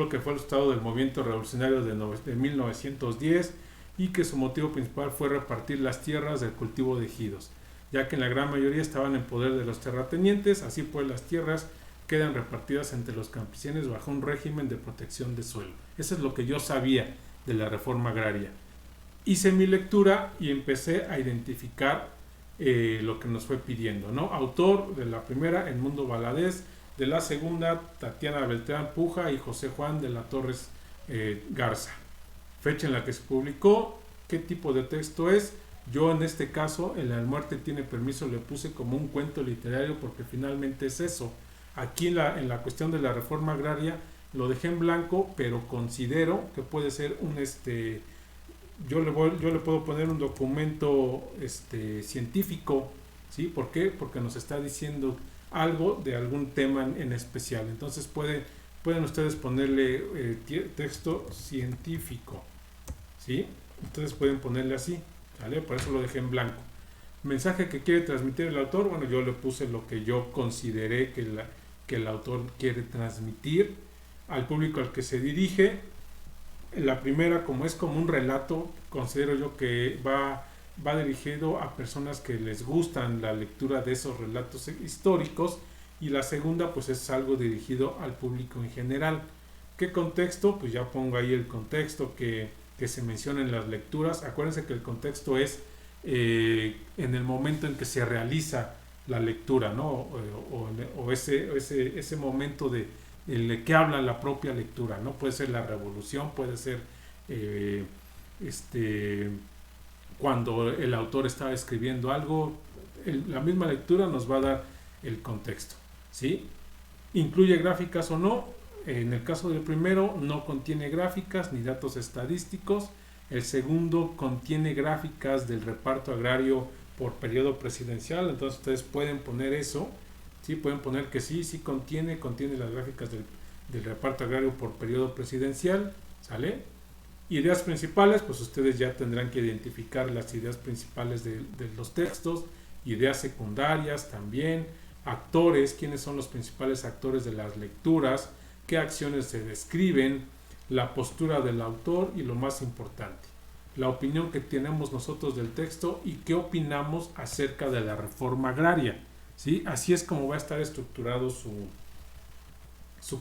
que fue el resultado del movimiento revolucionario de 1910 y que su motivo principal fue repartir las tierras del cultivo de ejidos, ya que en la gran mayoría estaban en poder de los terratenientes. Así pues, las tierras quedan repartidas entre los campesinos bajo un régimen de protección de suelo. Eso es lo que yo sabía de la reforma agraria. Hice mi lectura y empecé a identificar lo que nos fue pidiendo, ¿no? Autor de la primera, Edmundo Valadez; de la segunda, Tatiana Beltrán Puja y José Juan de la Torres Garza. Fecha en la que se publicó, qué tipo de texto es. Yo en este caso, en La muerte tiene permiso, le puse como un cuento literario porque finalmente es eso. Aquí en la cuestión de la reforma agraria lo dejé en blanco, pero considero que puede ser un yo le puedo poner un documento científico, ¿sí? ¿Por qué? Porque nos está diciendo algo de algún tema en especial. Entonces pueden ustedes ponerle texto científico, ¿sí? Entonces pueden ponerle así, ¿vale? Por eso lo dejé en blanco. Mensaje que quiere transmitir el autor, bueno, yo le puse lo que yo consideré que el autor quiere transmitir al público al que se dirige. La primera, como es como un relato, considero yo que va dirigido a personas que les gustan la lectura de esos relatos históricos, y la segunda pues es algo dirigido al público en general. ¿Qué contexto? Pues ya pongo ahí el contexto que se menciona en las lecturas. Acuérdense que el contexto es en el momento en que se realiza la lectura, ¿no? O ese momento de el que habla la propia lectura, ¿no? Puede ser la revolución, puede ser cuando el autor estaba escribiendo algo. La misma lectura nos va a dar el contexto, ¿sí? ¿Incluye gráficas o no? En el caso del primero no contiene gráficas ni datos estadísticos. El segundo contiene gráficas del reparto agrario por periodo presidencial. Entonces ustedes pueden poner eso, ¿sí? Pueden poner que sí contiene las gráficas del reparto agrario por periodo presidencial, ¿sale? Ideas principales, pues ustedes ya tendrán que identificar las ideas principales de los textos. Ideas secundarias también. Actores, quiénes son los principales actores de las lecturas, qué acciones se describen, la postura del autor y lo más importante, la opinión que tenemos nosotros del texto y qué opinamos acerca de la reforma agraria, ¿sí? Así es como va a estar estructurado su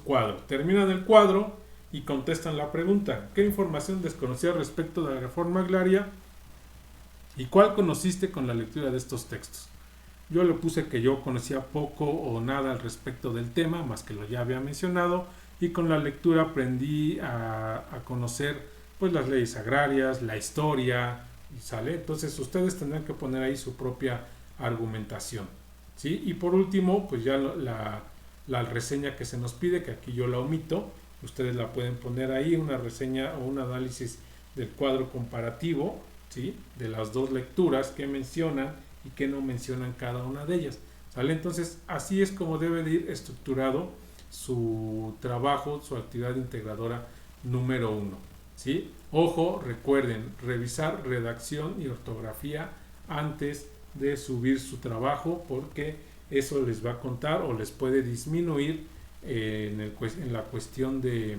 cuadro. Terminan el cuadro y contestan la pregunta: ¿qué información desconocías respecto de la reforma agraria y cuál conociste con la lectura de estos textos? Yo le puse que yo conocía poco o nada al respecto del tema, más que lo ya había mencionado, y con la lectura aprendí a conocer pues las leyes agrarias, la historia, ¿sale? Entonces ustedes tendrán que poner ahí su propia argumentación, ¿sí? Y por último, pues ya la reseña que se nos pide, que aquí yo la omito, ustedes la pueden poner ahí, una reseña o un análisis del cuadro comparativo, ¿sí? De las dos lecturas que mencionan y que no mencionan cada una de ellas. ¿Sale? Entonces, así es como debe de ir estructurado su trabajo, su actividad integradora número 1. ¿Sí? Ojo, recuerden, revisar redacción y ortografía antes de subir su trabajo, porque eso les va a contar o les puede disminuir en la cuestión de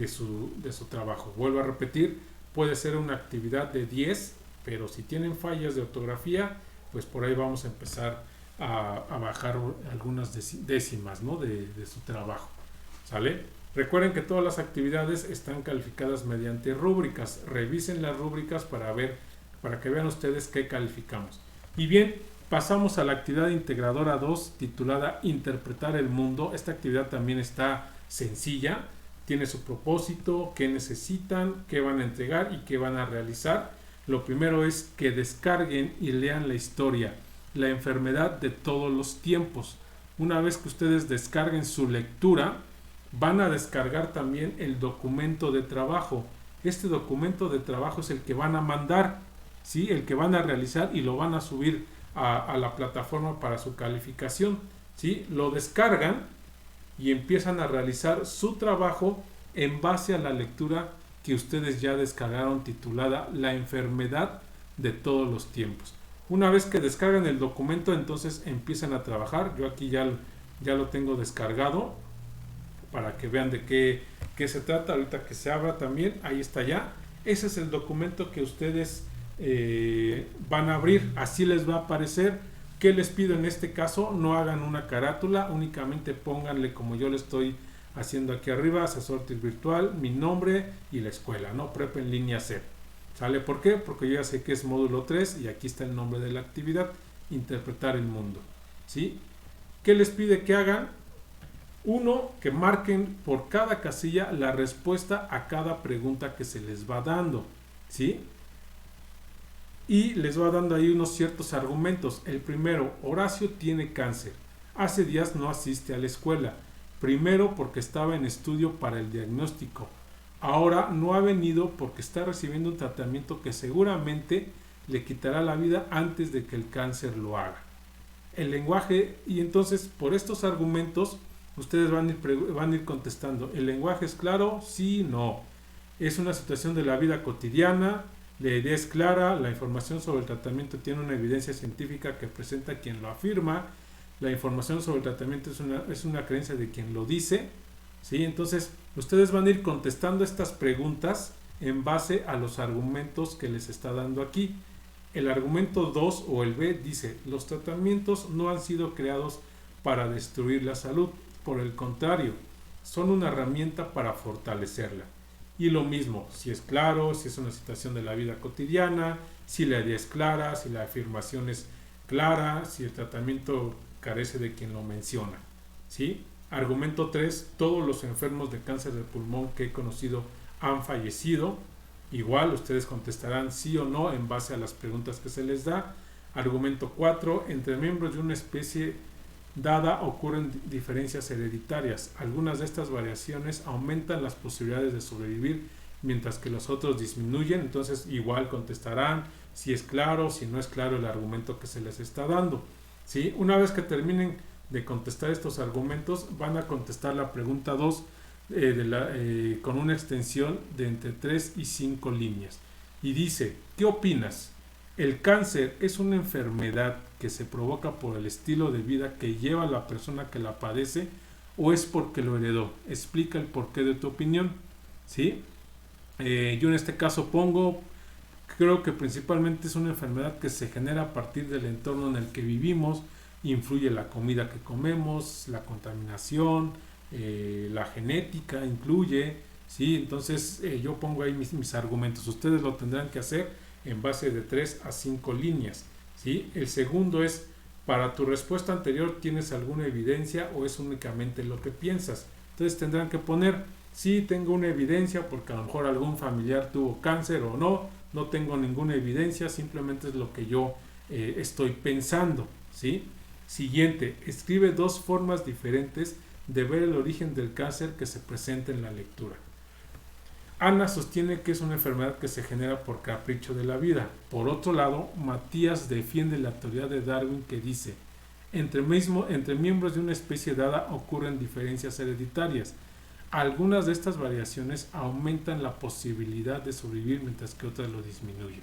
su trabajo. Vuelvo a repetir, puede ser una actividad de 10, pero si tienen fallas de ortografía, pues por ahí vamos a empezar a bajar algunas décimas, ¿no? de su trabajo. ¿Sale? Recuerden que todas las actividades están calificadas mediante rúbricas. Revisen las rúbricas para que vean ustedes qué calificamos. Y bien, pasamos a la actividad integradora 2 titulada Interpretar el mundo. Esta actividad también está sencilla, tiene su propósito, qué necesitan, qué van a entregar y qué van a realizar. Lo primero es que descarguen y lean la historia, la enfermedad de todos los tiempos. Una vez que ustedes descarguen su lectura, van a descargar también el documento de trabajo. Este documento de trabajo es el que van a mandar, ¿sí? El que van a realizar y lo van a subir a la plataforma para su calificación, ¿sí? Lo descargan y empiezan a realizar su trabajo en base a la lectura que ustedes ya descargaron titulada La enfermedad de todos los tiempos. Una vez que descargan el documento, entonces empiezan a trabajar. Yo aquí ya lo tengo descargado para que vean de qué se trata. Ahorita que se abra también, ahí está ya. Ese es el documento que ustedes van a abrir. Así les va a aparecer. ¿Qué les pido en este caso? No hagan una carátula, únicamente pónganle, como yo le estoy haciendo aquí arriba, asesor virtual, mi nombre y la escuela, ¿no? Prep en línea C. ¿Sale? ¿Por qué? Porque yo ya sé que es módulo 3 y aquí está el nombre de la actividad, interpretar el mundo. ¿Sí? ¿Qué les pide que hagan? Uno, que marquen por cada casilla la respuesta a cada pregunta que se les va dando. ¿Sí? Y les va dando ahí unos ciertos argumentos. El primero, Horacio tiene cáncer. Hace días no asiste a la escuela. Primero porque estaba en estudio para el diagnóstico. Ahora no ha venido porque está recibiendo un tratamiento que seguramente le quitará la vida antes de que el cáncer lo haga. El lenguaje, y entonces por estos argumentos ustedes van a ir contestando. ¿El lenguaje es claro? Sí, no. Es una situación de la vida cotidiana. La idea es clara, la información sobre el tratamiento tiene una evidencia científica que presenta quien lo afirma, la información sobre el tratamiento es una creencia de quien lo dice, ¿sí? Entonces, ustedes van a ir contestando estas preguntas en base a los argumentos que les está dando aquí. El argumento 2 o el B dice, los tratamientos no han sido creados para destruir la salud, por el contrario, son una herramienta para fortalecerla. Y lo mismo, si es claro, si es una situación de la vida cotidiana, si la idea es clara, si la afirmación es clara, si el tratamiento carece de quien lo menciona. ¿Sí? Argumento 3, todos los enfermos de cáncer de pulmón que he conocido han fallecido. Igual ustedes contestarán sí o no en base a las preguntas que se les da. Argumento 4, entre miembros de una especie dada ocurren diferencias hereditarias. Algunas de estas variaciones aumentan las posibilidades de sobrevivir, mientras que los otros disminuyen. Entonces igual contestarán si es claro, si no es claro el argumento que se les está dando. ¿Sí? Una vez que terminen de contestar estos argumentos, van a contestar la pregunta 2 con una extensión de entre 3 y 5 líneas. Y dice, ¿qué opinas? ¿El cáncer es una enfermedad que se provoca por el estilo de vida que lleva la persona que la padece o es porque lo heredó? Explica el porqué de tu opinión. ¿Sí? Yo en este caso creo que principalmente es una enfermedad que se genera a partir del entorno en el que vivimos. Influye la comida que comemos, la contaminación, la genética influye. ¿Sí? Entonces yo pongo ahí mis argumentos. Ustedes lo tendrán que hacer en base de 3 a 5 líneas. ¿Sí? El segundo es, para tu respuesta anterior, ¿tienes alguna evidencia o es únicamente lo que piensas? Entonces tendrán que poner, sí, tengo una evidencia porque a lo mejor algún familiar tuvo cáncer, o no tengo ninguna evidencia, simplemente es lo que yo estoy pensando. ¿Sí? Siguiente, escribe 2 formas diferentes de ver el origen del cáncer que se presenta en la lectura. Ana sostiene que es una enfermedad que se genera por capricho de la vida. Por otro lado, Matías defiende la teoría de Darwin que dice, Entre miembros de una especie dada ocurren diferencias hereditarias. Algunas de estas variaciones aumentan la posibilidad de sobrevivir mientras que otras lo disminuyen.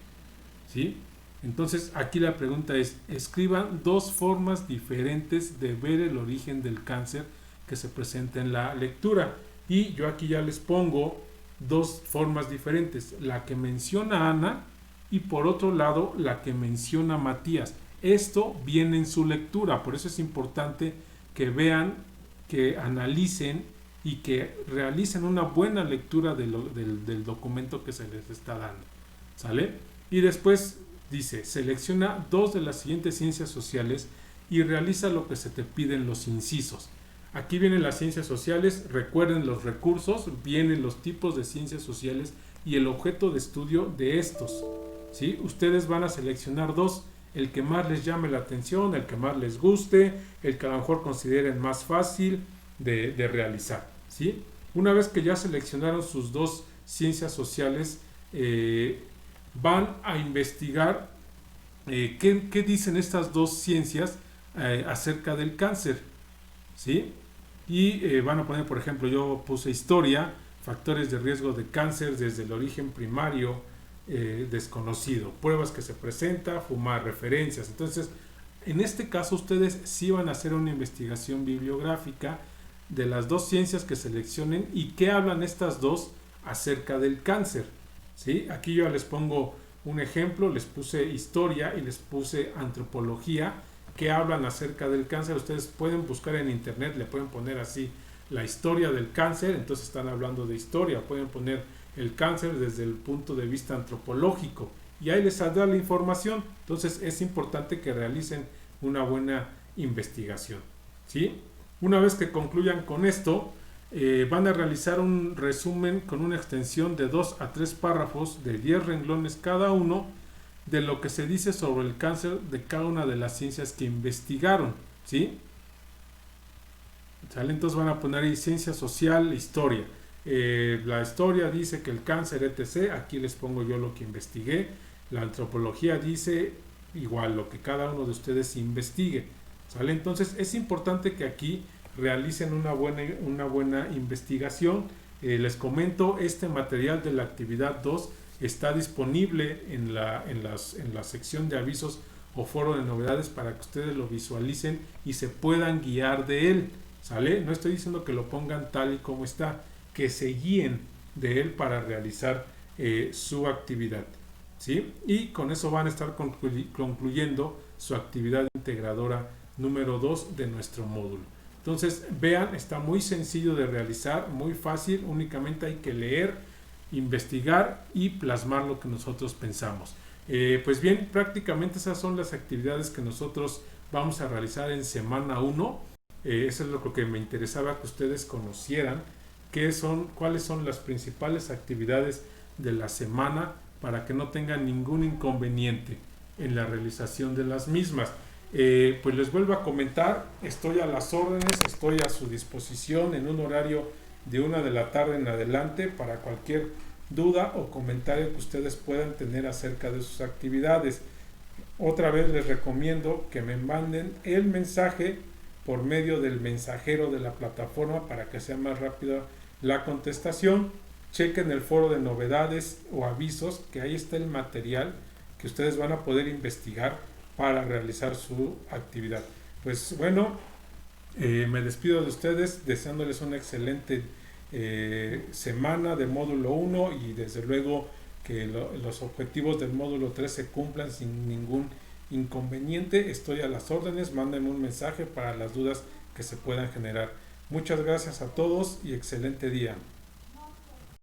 ¿Sí? Entonces aquí la pregunta es, escriban dos formas diferentes de ver el origen del cáncer que se presenta en la lectura. Y yo aquí ya les pongo dos formas diferentes, la que menciona Ana y por otro lado la que menciona Matías. Esto viene en su lectura, por eso es importante que vean, que analicen y que realicen una buena lectura del documento que se les está dando. ¿Sale? Y después dice, selecciona dos de las siguientes ciencias sociales y realiza lo que se te pide en los incisos. Aquí vienen las ciencias sociales, recuerden los recursos, vienen los tipos de ciencias sociales y el objeto de estudio de estos. ¿Sí? Ustedes van a seleccionar dos, el que más les llame la atención, el que más les guste, el que a lo mejor consideren más fácil de realizar. ¿Sí? Una vez que ya seleccionaron sus dos ciencias sociales, van a investigar qué dicen estas dos ciencias acerca del cáncer. ¿Sí? Y van a poner, por ejemplo, yo puse historia, factores de riesgo de cáncer desde el origen primario desconocido, pruebas que se presenta, fumar, referencias. Entonces, en este caso ustedes sí van a hacer una investigación bibliográfica de las dos ciencias que seleccionen y qué hablan estas dos acerca del cáncer. ¿Sí? Aquí yo les pongo un ejemplo, les puse historia y les puse antropología, que hablan acerca del cáncer. Ustedes pueden buscar en internet, le pueden poner así la historia del cáncer, entonces están hablando de historia. Pueden poner el cáncer desde el punto de vista antropológico y ahí les saldrá la información. Entonces es importante que realicen una buena investigación. ¿Sí? Una vez que concluyan con esto, van a realizar un resumen con una extensión de 2 a 3 párrafos de 10 renglones cada uno de lo que se dice sobre el cáncer de cada una de las ciencias que investigaron. ¿Sí? ¿Sale? Entonces van a poner ahí ciencia social, historia. La historia dice que el cáncer, etc. Aquí les pongo yo lo que investigué. La antropología dice igual lo que cada uno de ustedes investigue. ¿Sale? Entonces es importante que aquí realicen una buena investigación. Les comento, este material de la actividad 2 está disponible en la sección de avisos o foro de novedades para que ustedes lo visualicen y se puedan guiar de él. ¿Sale? No estoy diciendo que lo pongan tal y como está, que se guíen de él para realizar su actividad. ¿Sí? Y con eso van a estar concluyendo su actividad integradora número 2 de nuestro módulo. Entonces, vean, está muy sencillo de realizar, muy fácil, únicamente hay que leer, investigar y plasmar lo que nosotros pensamos. Pues bien, prácticamente esas son las actividades que nosotros vamos a realizar en semana 1. Eso es lo que me interesaba que ustedes conocieran, cuáles son las principales actividades de la semana para que no tengan ningún inconveniente en la realización de las mismas. Pues les vuelvo a comentar, estoy a las órdenes, estoy a su disposición en un horario de 1 de la tarde en adelante para cualquier duda o comentario que ustedes puedan tener acerca de sus actividades. Otra vez les recomiendo que me manden el mensaje por medio del mensajero de la plataforma para que sea más rápida la contestación. Chequen el foro de novedades o avisos, que ahí está el material que ustedes van a poder investigar para realizar su actividad. Pues bueno, me despido de ustedes deseándoles una excelente semana de módulo 1 y desde luego que los objetivos del módulo 3 se cumplan sin ningún inconveniente. Estoy a las órdenes, mándenme un mensaje para las dudas que se puedan generar. Muchas gracias a todos y excelente día.